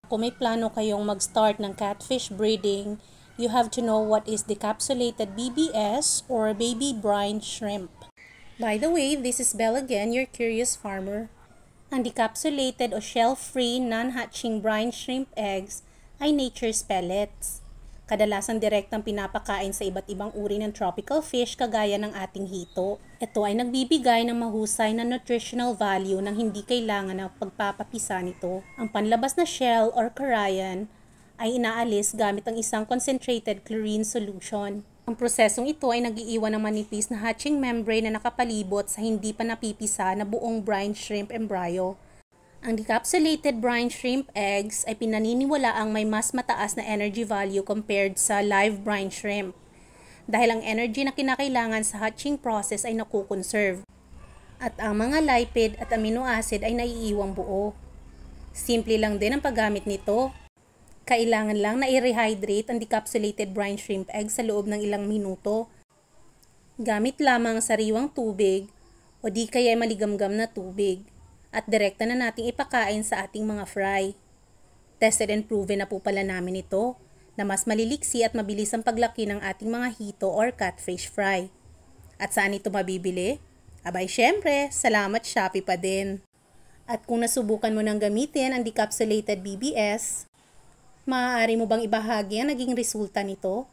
Kung may plano kayong mag-start ng catfish breeding, you have to know what is decapsulated BBS or baby brine shrimp. By the way, this is Belle again, your curious farmer. Ang decapsulated o shell-free non-hatching brine shrimp eggs ay nature's pellets. Kadalasan direktang pinapakain sa iba't ibang uri ng tropical fish kagaya ng ating hito. Ito ay nagbibigay ng mahusay na nutritional value nang hindi kailangan ng pagpapapisa nito. Ang panlabas na shell or karayan ay inaalis gamit ang isang concentrated chlorine solution. Ang prosesong ito ay nag-iiwan ng manipis na hatching membrane na nakapalibot sa hindi pa napipisa na buong brine shrimp embryo. Ang decapsulated brine shrimp eggs ay pinaniniwalaang may mas mataas na energy value compared sa live brine shrimp dahil ang energy na kinakailangan sa hatching process ay nakukonserve at ang mga lipid at amino acid ay naiiwang buo. Simple lang din ang paggamit nito. Kailangan lang na i-rehydrate ang decapsulated brine shrimp eggs sa loob ng ilang minuto. Gamit lamang sariwang tubig o di kaya maligamgam na tubig. At direkta na nating ipakain sa ating mga fry. Tested and proven na po pala namin ito na mas maliliksi at mabilis ang paglaki ng ating mga hito or catfish fry. At saan ito mabibili? Abay syempre, salamat Shopee pa din. At kung nasubukan mo nang gamitin ang decapsulated BBS, maaari mo bang ibahagi ang naging resulta nito?